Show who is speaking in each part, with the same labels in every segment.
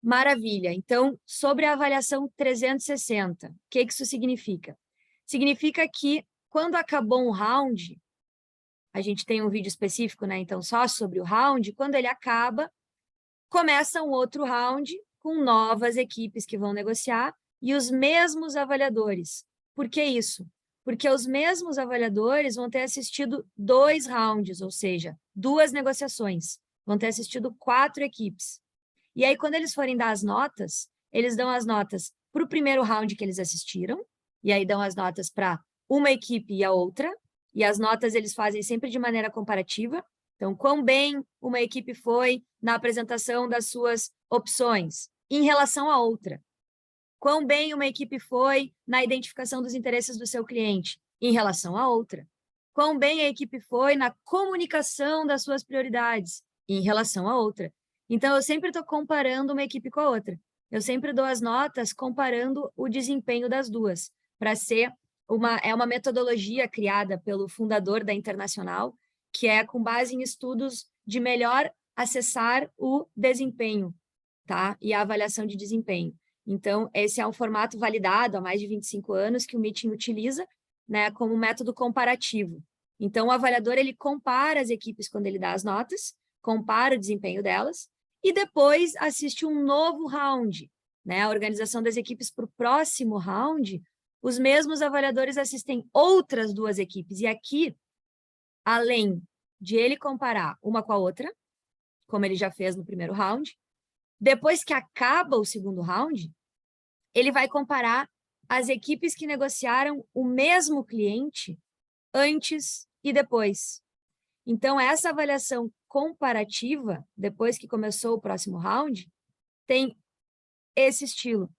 Speaker 1: Maravilha. Então, sobre a avaliação 360, o que isso significa? Significa que, quando acabou um round, a gente tem um vídeo específico, né? Então, só sobre o round, quando ele acaba, começa um outro round com novas equipes que vão negociar e os mesmos avaliadores. Por que isso? Porque os mesmos avaliadores vão ter assistido 2 rounds, ou seja, 2 negociações. Vão ter assistido 4 equipes. E aí, quando eles forem dar as notas, eles dão as notas para o primeiro round que eles assistiram, e aí dão as notas para uma equipe e a outra, e as notas eles fazem sempre de maneira comparativa. Então, quão bem uma equipe foi na apresentação das suas opções em relação à outra. Quão bem uma equipe foi na identificação dos interesses do seu cliente em relação à outra. Quão bem a equipe foi na comunicação das suas prioridades em relação à outra. Então, eu sempre estou comparando uma equipe com a outra. Eu sempre dou as notas comparando o desempenho das duas, para ser uma metodologia criada pelo fundador da Internacional, que é com base em estudos de melhor acessar o desempenho, tá? E a avaliação de desempenho. Então, esse é um formato validado há mais de 25 anos que o Meeting utiliza, né, como método comparativo. Então, o avaliador ele compara as equipes quando ele dá as notas, compara o desempenho delas, e depois assiste um novo round, né? A organização das equipes para o próximo round, os mesmos avaliadores assistem outras 2 equipes. E aqui, além de ele comparar uma com a outra, como ele já fez no primeiro round, depois que acaba o segundo round, ele vai comparar as equipes que negociaram o mesmo cliente antes e depois. Então, essa avaliação comparativa, depois que começou o próximo round, tem esse estilo,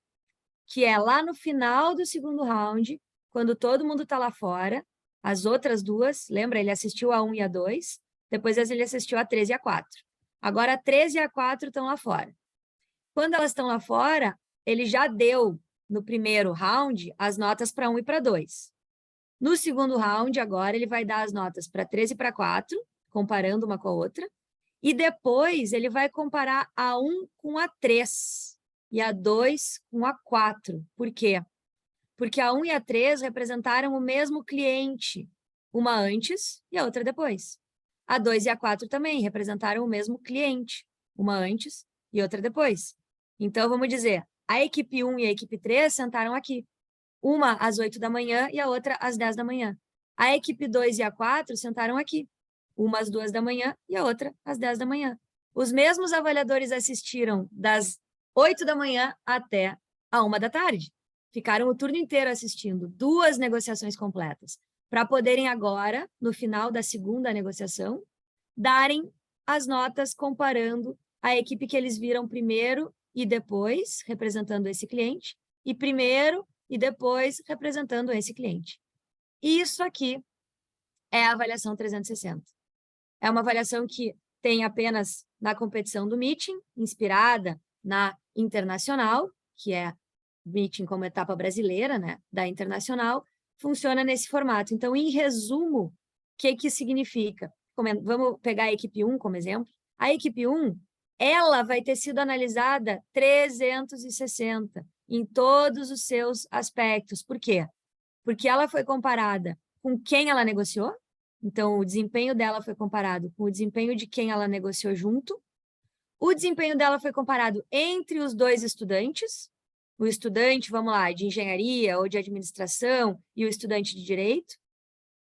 Speaker 1: que é lá no final do segundo round, quando todo mundo está lá fora, as outras 2, lembra? Ele assistiu a 1 e a 2, depois ele assistiu a 3 e a 4. Agora, a 3 e a 4 estão lá fora. Quando elas estão lá fora, ele já deu, no primeiro round, as notas para 1 e para 2. No segundo round, agora, ele vai dar as notas para 3 e para 4, comparando uma com a outra, e depois ele vai comparar a 1 com a 3 e a 2 com a 4. Por quê? Porque a 1 e a 3 representaram o mesmo cliente, uma antes e a outra depois. A 2 e a 4 também representaram o mesmo cliente, uma antes e outra depois. Então, vamos dizer, a equipe 1 e a equipe 3 sentaram aqui. Uma às 8 da manhã e a outra às 10 da manhã. A equipe 2 e a 4 sentaram aqui. Uma às 2 da manhã e a outra às 10 da manhã. Os mesmos avaliadores assistiram das 8 da manhã até a 1 da tarde. Ficaram o turno inteiro assistindo 2 negociações completas, para poderem agora, no final da segunda negociação, darem as notas comparando a equipe que eles viram primeiro e depois, representando esse cliente, e primeiro e depois representando esse cliente. Isso aqui é a avaliação 360. É uma avaliação que tem apenas na competição do Meeting, inspirada na Internacional, que é Meeting como etapa brasileira, né, da Internacional, funciona nesse formato. Então, em resumo, o que significa? Vamos pegar a equipe 1 como exemplo. A equipe 1, ela vai ter sido analisada 360 em todos os seus aspectos. Por quê? Porque ela foi comparada com quem ela negociou, então o desempenho dela foi comparado com o desempenho de quem ela negociou junto, o desempenho dela foi comparado entre os 2 estudantes, o estudante, vamos lá, de engenharia ou de administração e o estudante de direito,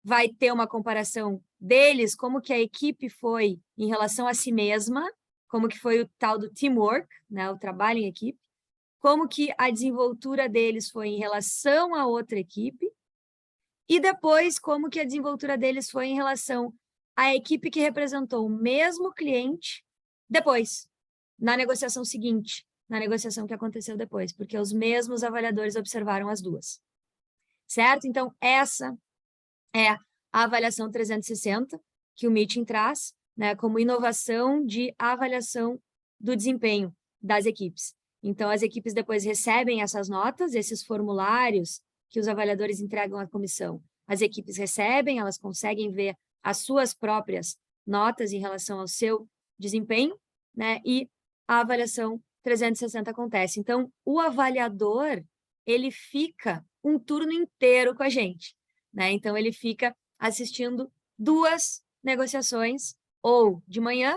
Speaker 1: vai ter uma comparação deles, como que a equipe foi em relação a si mesma, como que foi o tal do teamwork, né, o trabalho em equipe, como que a desenvoltura deles foi em relação a outra equipe, e depois como que a desenvoltura deles foi em relação à equipe que representou o mesmo cliente depois, na negociação seguinte, na negociação que aconteceu depois, porque os mesmos avaliadores observaram as 2. Certo? Então, essa é a avaliação 360 que o Meeting traz, né, como inovação de avaliação do desempenho das equipes. Então, as equipes depois recebem essas notas, esses formulários que os avaliadores entregam à comissão. As equipes recebem, elas conseguem ver as suas próprias notas em relação ao seu desempenho, né, e a avaliação 360 acontece. Então, o avaliador, ele fica um turno inteiro com a gente, né? Então, ele fica assistindo 2 negociações, ou de manhã,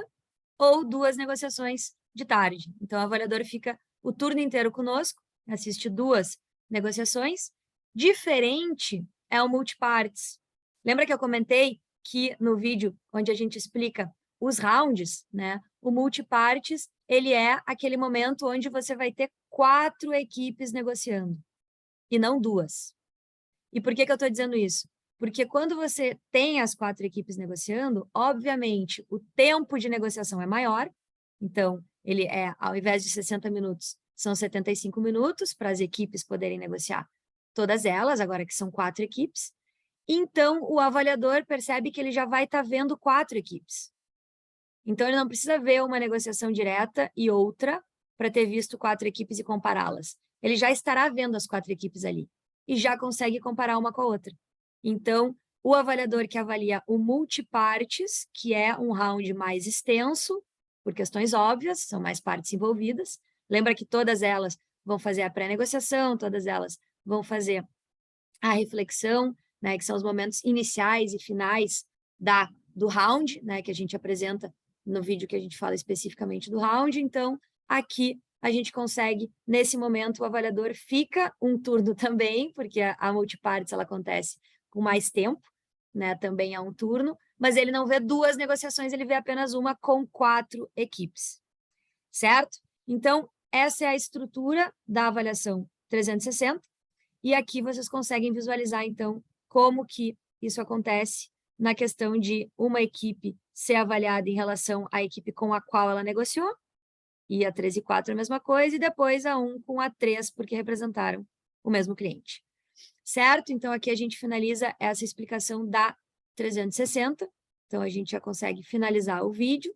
Speaker 1: ou 2 negociações de tarde. Então, o avaliador fica o turno inteiro conosco, assiste 2 negociações. Diferente é o multipartes. Lembra que eu comentei que no vídeo onde a gente explica os rounds, né? O multipartes, ele é aquele momento onde você vai ter 4 equipes negociando, e não 2. E por que que eu estou dizendo isso? Porque quando você tem as 4 equipes negociando, obviamente, o tempo de negociação é maior, então, ele é, ao invés de 60 minutos, são 75 minutos para as equipes poderem negociar todas elas, agora que são 4 equipes. Então, o avaliador percebe que ele já vai estar vendo 4 equipes. Então, ele não precisa ver uma negociação direta e outra para ter visto 4 equipes e compará-las. Ele já estará vendo as 4 equipes ali e já consegue comparar uma com a outra. Então, o avaliador que avalia o multipartes, que é um round mais extenso, por questões óbvias, são mais partes envolvidas. Lembra que todas elas vão fazer a pré-negociação, todas elas vão fazer a reflexão, né, que são os momentos iniciais e finais do round, né, que a gente apresenta no vídeo que a gente fala especificamente do round. Então, aqui a gente consegue, nesse momento, o avaliador fica um turno também, porque a multipartes ela acontece com mais tempo, né, também é um turno, mas ele não vê 2 negociações, ele vê apenas uma com 4 equipes, certo? Então, essa é a estrutura da avaliação 360, e aqui vocês conseguem visualizar, então, como que isso acontece na questão de uma equipe ser avaliada em relação à equipe com a qual ela negociou, e a 3 e 4 é a mesma coisa, e depois a 1 com a 3, porque representaram o mesmo cliente. Certo? Então, aqui a gente finaliza essa explicação da 360. Então, a gente já consegue finalizar o vídeo.